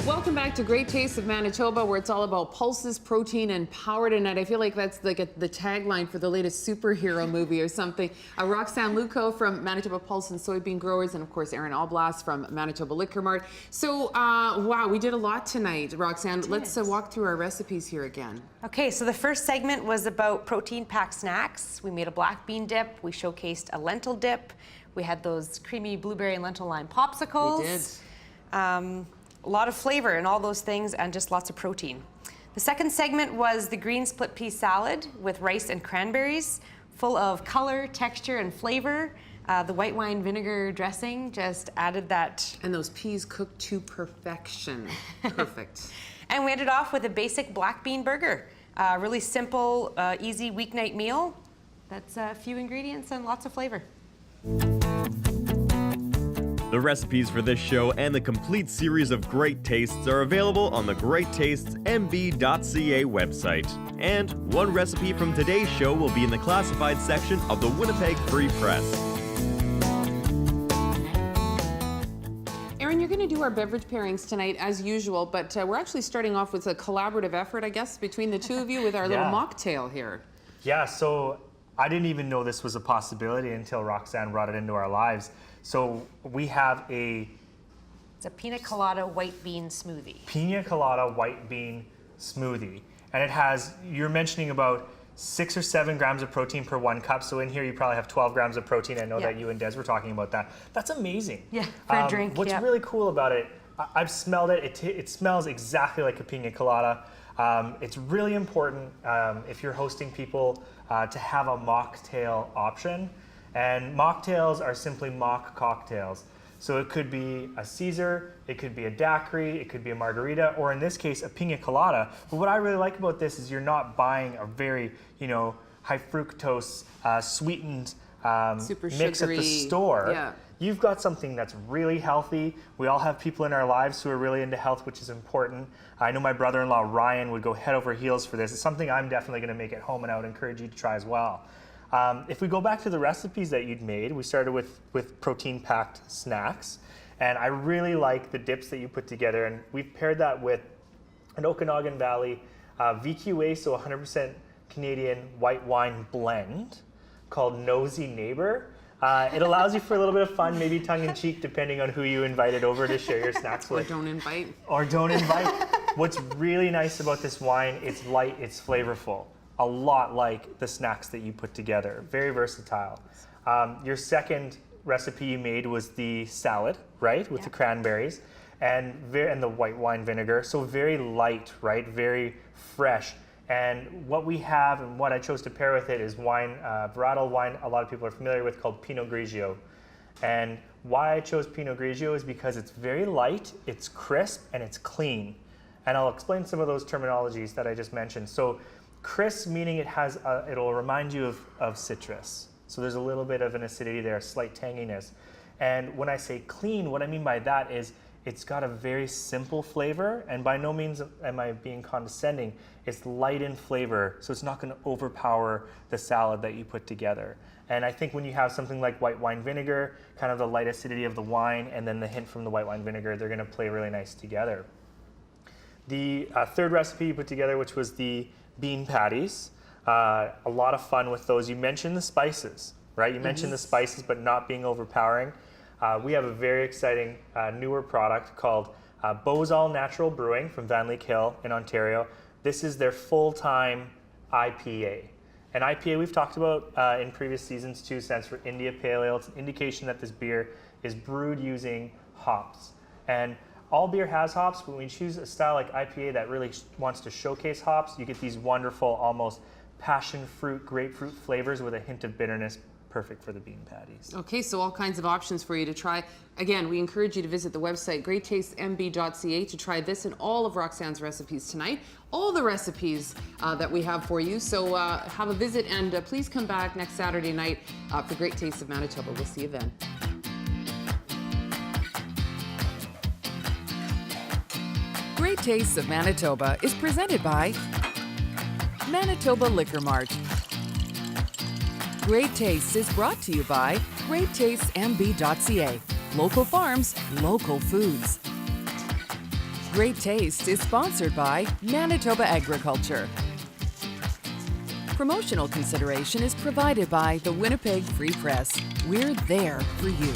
Welcome back to Great Tastes of Manitoba, where it's all about pulses, protein, and power tonight. I feel like that's like the tagline for the latest superhero movie or something. Roxanne Luco from Manitoba Pulse and Soybean Growers, and of course Aaron Alblas from Manitoba Liquor Mart. So, wow, we did a lot tonight, Roxanne. Let's walk through our recipes here again. Okay, so the first segment was about protein-packed snacks. We made a black bean dip. We showcased a lentil dip. We had those creamy blueberry and lentil lime popsicles. We did. A lot of flavor in all those things and just lots of protein. The second segment was the green split pea salad with rice and cranberries, full of color, texture, and flavor. The white wine vinegar dressing just added that. And those peas cooked to perfection. Perfect. And we ended off with a basic black bean burger. Really simple, easy weeknight meal. That's a few ingredients and lots of flavor. The recipes for this show and the complete series of Great Tastes are available on the GreatTastesMB.ca website. And one recipe from today's show will be in the classified section of the Winnipeg Free Press. Aaron, you're going to do our beverage pairings tonight as usual, but we're actually starting off with a collaborative effort, I guess, between the two of you with our little mocktail here. Yeah, so I didn't even know this was a possibility until Roxanne brought it into our lives. So we have It's a pina colada white bean smoothie. Pina colada white bean smoothie. And it has, you're mentioning about 6 or 7 grams of protein per 1 cup. So in here you probably have 12 grams of protein. I know that you and Des were talking about that. That's amazing. Yeah, for a drink. What's really cool about it, I've smelled it. It smells exactly like a pina colada. It's really important if you're hosting people to have a mocktail option. And mocktails are simply mock cocktails. So it could be a Caesar, it could be a daiquiri, it could be a margarita, or in this case, a pina colada. But what I really like about this is you're not buying a very, high fructose, sweetened mix at the store. Yeah. You've got something that's really healthy. We all have people in our lives who are really into health, which is important. I know my brother-in-law, Ryan, would go head over heels for this. It's something I'm definitely gonna make at home, and I would encourage you to try as well. If we go back to the recipes that you'd made, we started with protein-packed snacks, and I really like the dips that you put together, and we've paired that with an Okanagan Valley VQA, so 100% Canadian white wine blend called Nosy Neighbor. It allows you for a little bit of fun, maybe tongue-in-cheek, depending on who you invited over to share your snacks with. Or don't invite. Or don't invite. What's really nice about this wine, it's light, it's flavorful. A lot like the snacks that you put together. Very versatile. Your second recipe you made was the salad, right? With the cranberries and the white wine vinegar. So very light, right? Very fresh. And what we have and what I chose to pair with it is wine, varietal wine a lot of people are familiar with called Pinot Grigio. And why I chose Pinot Grigio is because it's very light, it's crisp, and it's clean. And I'll explain some of those terminologies that I just mentioned. So crisp meaning it'll remind you of citrus. So there's a little bit of an acidity there, a slight tanginess. And when I say clean, what I mean by that is it's got a very simple flavor, and by no means am I being condescending. It's light in flavor, so it's not going to overpower the salad that you put together. And I think when you have something like white wine vinegar, kind of the light acidity of the wine, and then the hint from the white wine vinegar, they're going to play really nice together. The third recipe you put together, which was the bean patties, a lot of fun with those. You mentioned the spices, right? You mentioned the spices, but not being overpowering. We have a very exciting newer product called Bozal Natural Brewing from Van Leek Hill in Ontario. This is their full-time IPA. An IPA we've talked about in previous seasons too, stands for India Pale Ale. It's an indication that this beer is brewed using hops. And all beer has hops, but when you choose a style like IPA that really wants to showcase hops, you get these wonderful, almost passion fruit, grapefruit flavors with a hint of bitterness, perfect for the bean patties. Okay, so all kinds of options for you to try. Again, we encourage you to visit the website GreatTastesMB.ca to try this and all of Roxanne's recipes tonight. All the recipes that we have for you. So have a visit, and please come back next Saturday night for Great Tastes of Manitoba. We'll see you then. Great Tastes of Manitoba is presented by Manitoba Liquor Mart. Great Tastes is brought to you by GreatTastesMB.ca. Local farms, local foods. Great Taste is sponsored by Manitoba Agriculture. Promotional consideration is provided by the Winnipeg Free Press. We're there for you.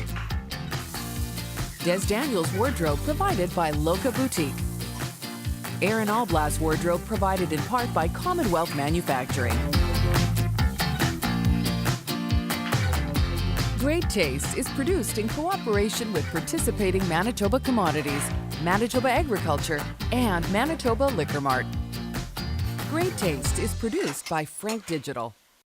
Des Daniels Wardrobe provided by Loca Boutique. Aaron Alblas Wardrobe provided in part by Commonwealth Manufacturing. Great Taste is produced in cooperation with participating Manitoba Commodities, Manitoba Agriculture, and Manitoba Liquor Mart. Great Taste is produced by Frank Digital.